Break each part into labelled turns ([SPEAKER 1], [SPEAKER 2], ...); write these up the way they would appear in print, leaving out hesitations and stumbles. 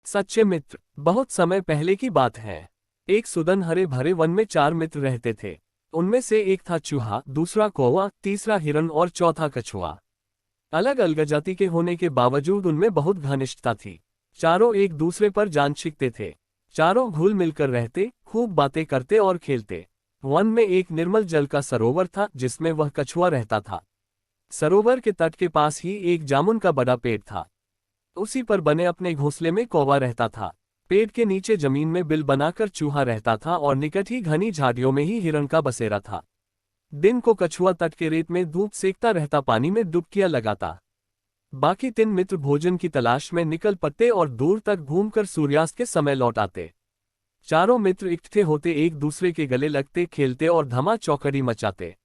[SPEAKER 1] सच्चे मित्र। बहुत समय पहले की बात है। एक सुदन हरे भरे वन में 4 मित्र रहते थे। उनमें से एक था चूहा, दूसरा कौवा, तीसरा हिरन और चौथा कछुआ। अलग अलग जाति के होने के बावजूद उनमें बहुत घनिष्ठता थी। चारों एक दूसरे पर जान छिकते थे। चारों घुल मिलकर रहते, खूब बातें करते और खेलते। वन में एक निर्मल जल का सरोवर था जिसमें वह कछुआ रहता था। सरोवर के तट के पास ही एक जामुन का बड़ा पेड़ था। उसी पर बने अपने घोंसले में कौवा रहता था। पेड़ के नीचे जमीन में बिल बनाकर चूहा रहता था और निकट ही घनी झाड़ियों में ही हिरण का बसेरा था। दिन को कछुआ तट के रेत में धूप सेकता रहता, पानी में डुबकियां लगाता। बाकी 3 मित्र भोजन की तलाश में निकल पड़ते और दूर तक घूमकर सूर्यास्त के समय लौट आते। चारों मित्र इकट्ठे होते, एक दूसरे के गले लगते, खेलते और धमा चौकड़ी मचाते।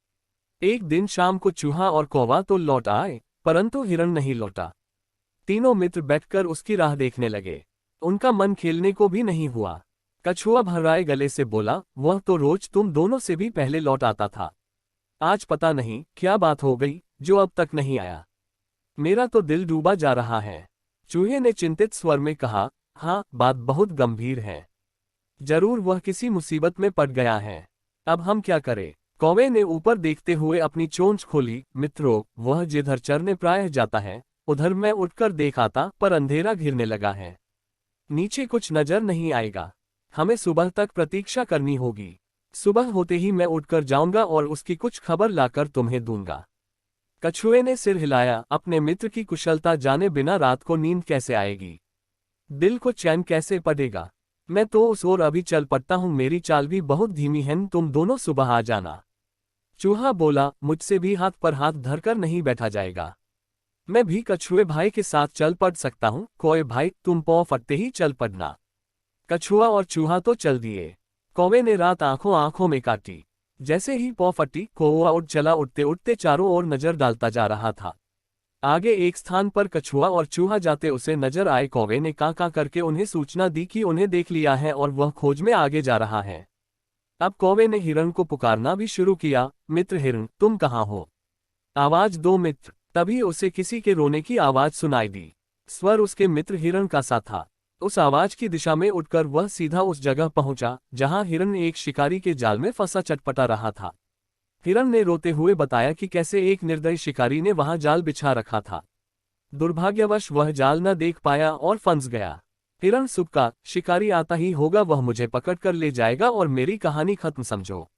[SPEAKER 1] एक दिन शाम को चूहा और कौवा तो लौट आए, परंतु हिरण नहीं लौटा। तीनों मित्र बैठकर उसकी राह देखने लगे। उनका मन खेलने को भी नहीं हुआ। कछुआ भर्राए गले से बोला, वह तो रोज तुम दोनों से भी पहले लौट आता था। आज पता नहीं क्या बात हो गई जो अब तक नहीं आया। मेरा तो दिल डूबा जा रहा है। चूहे ने चिंतित स्वर में कहा, हाँ, बात बहुत गंभीर है। जरूर वह किसी मुसीबत में पड़ गया है। अब हम क्या करें? कौवे ने ऊपर देखते हुए अपनी चोंच खोली। मित्रों, वह जिधर चरने प्रायः जाता है उधर मैं उठकर देख आता, पर अंधेरा घिरने लगा है। नीचे कुछ नजर नहीं आएगा। हमें सुबह तक प्रतीक्षा करनी होगी। सुबह होते ही मैं उठकर जाऊंगा और उसकी कुछ खबर लाकर तुम्हें दूंगा। कछुए ने सिर हिलाया। अपने मित्र की कुशलता जाने बिना रात को नींद कैसे आएगी? दिल को चैन कैसे पड़ेगा? मैं तो उस ओर अभी चल पड़ता हूँ, मेरी चाल भी बहुत धीमी है, तुम दोनों सुबह आ जाना। चूहा बोला, मुझसे भी हाथ पर हाथ धरकर नहीं बैठा जाएगा। मैं भी कछुए भाई के साथ चल पड़ सकता हूँ। कौवे भाई, तुम पौ फटते ही चल पड़ना। कछुआ और चूहा तो चल दिए। कौवे ने रात आंखों आंखों में काटी। जैसे ही पौ फटी, कौवा उठ चला। उठते उठते चारों ओर नजर डालता जा रहा था। आगे एक स्थान पर कछुआ और चूहा जाते उसे नजर आए। कौवे ने कां कां करके उन्हें सूचना दी कि उन्हें देख लिया है और वह खोज में आगे जा रहा है। अब कौवे ने हिरण को पुकारना भी शुरू किया। मित्र हिरण, तुम कहाँ हो? आवाज दो मित्र। तभी उसे किसी के रोने की आवाज सुनाई दी। स्वर उसके मित्र हिरण का सा था। उस आवाज की दिशा में उठकर वह सीधा उस जगह पहुंचा जहां हिरण एक शिकारी के जाल में फंसा चटपटा रहा था। हिरण ने रोते हुए बताया कि कैसे एक निर्दयी शिकारी ने वहां जाल बिछा रखा था। दुर्भाग्यवश वह जाल न देख पाया और फंस गया। हिरण सुबका, शिकारी आता ही होगा, वह मुझे पकड़कर ले जाएगा और मेरी कहानी खत्म समझो।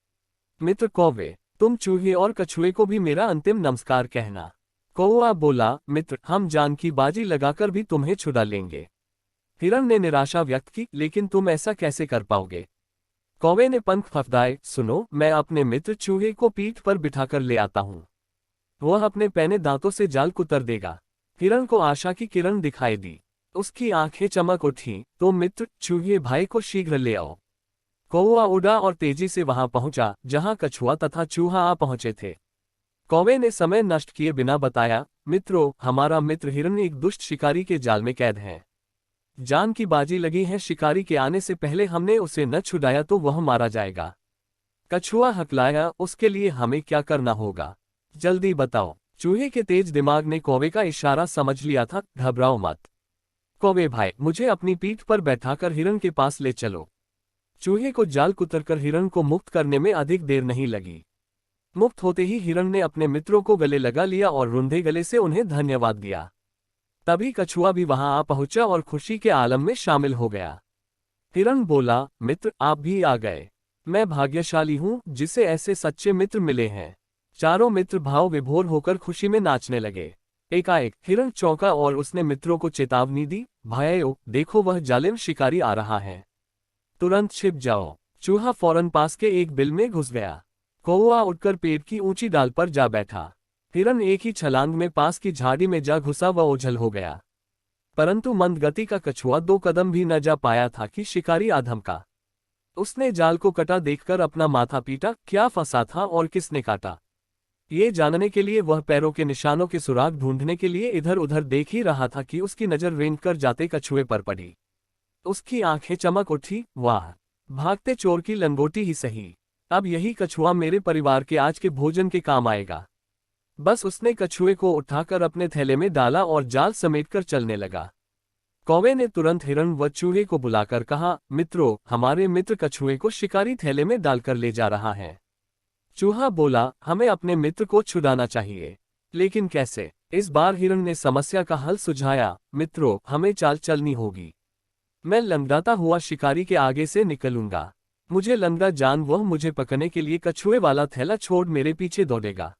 [SPEAKER 1] मित्र कौवे, तुम चूहे और कछुए को भी मेरा अंतिम नमस्कार कहना। कौवा बोला, मित्र, हम जान की बाजी लगाकर भी तुम्हें छुड़ा लेंगे। हिरण ने निराशा व्यक्त की, लेकिन तुम ऐसा कैसे कर पाओगे? कौवे ने पंख फफदाए, सुनो, मैं अपने मित्र चूहे को पीठ पर बिठाकर ले आता हूँ। वह अपने पैने दांतों से जाल कुतर देगा। हिरण को आशा की किरण दिखाई दी। उसकी आंखें चमक उठी। तो मित्र चूहे भाई को शीघ्र ले आओ। कौवा उड़ा और तेजी से वहां पहुंचा जहां कछुआ तथा चूहा आ पहुंचे थे। कौवे ने समय नष्ट किए बिना बताया, मित्रों, हमारा मित्र हिरण एक दुष्ट शिकारी के जाल में कैद है। जान की बाजी लगी है। शिकारी के आने से पहले हमने उसे न छुड़ाया तो वह मारा जाएगा। कछुआ हकलाया, उसके लिए हमें क्या करना होगा? जल्दी बताओ। चूहे के तेज दिमाग ने कौवे का इशारा समझ लिया था। घबराओ मत कौवे भाई, मुझे अपनी पीठ पर बैठाकर हिरण के पास ले चलो। चूहे को जाल कुतरकर हिरण को मुक्त करने में अधिक देर नहीं लगी। मुक्त होते ही हिरण ने अपने मित्रों को गले लगा लिया और रुंधे गले से उन्हें धन्यवाद दिया। तभी कछुआ भी वहां आ पहुंचा और खुशी के आलम में शामिल हो गया। हिरण बोला, मित्र, आप भी आ गए। मैं भाग्यशाली हूं जिसे ऐसे सच्चे मित्र मिले हैं। चारों मित्र भाव विभोर होकर खुशी में नाचने लगे। एकाएक हिरण चौंका और उसने मित्रों को चेतावनी दी, भाइयों, देखो वह जालिम शिकारी आ रहा है। तुरंत छिप जाओ। चूहा फौरन पास के एक बिल में घुस गया। कौवा उठकर पेड़ की ऊंची डाल पर जा बैठा। हिरण एक ही छलांग में पास की झाड़ी में जा घुसा व ओझल हो गया। परंतु मंद गति का कछुआ 2 कदम भी न जा पाया था कि शिकारी आ धमका। उसने जाल को कटा देखकर अपना माथा पीटा। क्या फंसा था और किसने काटा, ये जानने के लिए वह पैरों के निशानों के सुराग ढूंढने के लिए इधर उधर देख ही रहा था कि उसकी नजर रेंगकर जाते कछुए पर पड़ी। उसकी आंखें चमक उठी। वाह, भागते चोर की लंगोटी ही सही। अब यही कछुआ मेरे परिवार के आज के भोजन के काम आएगा। बस उसने कछुए को उठाकर अपने थैले में डाला और जाल समेटकर चलने लगा। कौवे ने तुरंत हिरण व चूहे को बुलाकर कहा, मित्रों, हमारे मित्र कछुए को शिकारी थैले में डालकर ले जा रहा है। चूहा बोला, हमें अपने मित्र को छुड़ाना चाहिए। लेकिन कैसे? इस बार हिरण ने समस्या का हल सुझाया, मित्रों, हमें चाल चलनी होगी। मैं लंगड़ाता हुआ शिकारी के आगे से निकलूंगा। मुझे लंगड़ा जान वह मुझे पकड़ने के लिए कछुए वाला थैला छोड़ मेरे पीछे दौड़ेगा।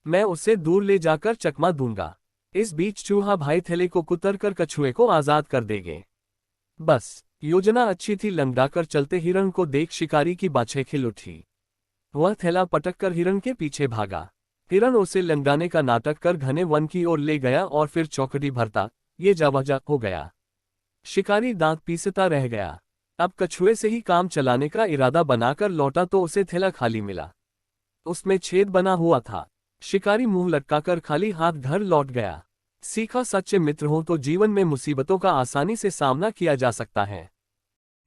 [SPEAKER 1] मैं उसे दूर ले जाकर चकमा दूंगा। इस बीच चूहा भाई थैले को कुतरकर कछुए को आजाद कर देंगे। बस, योजना अच्छी थी। लंगड़ाकर चलते हिरण को देख शिकारी की बाछें खिल उठी। वह थैला पटककर हिरण के पीछे भागा। हिरण उसे लंगड़ाने का नाटक कर घने वन की ओर ले गया और फिर चौकड़ी भरता ये जावजा हो गया। शिकारी दांत पीसता रह गया। अब कछुए से ही काम चलाने का इरादा बनाकर लौटा तो उसे थैला खाली मिला। उसमें छेद बना हुआ था। शिकारी मुंह लटकाकर खाली हाथ घर लौट गया। सीखा, सच्चे मित्र हों तो जीवन में मुसीबतों का आसानी से सामना किया जा सकता है।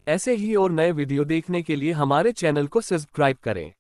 [SPEAKER 1] ऐसे ही और नए वीडियो देखने के लिए हमारे चैनल को सब्सक्राइब करें।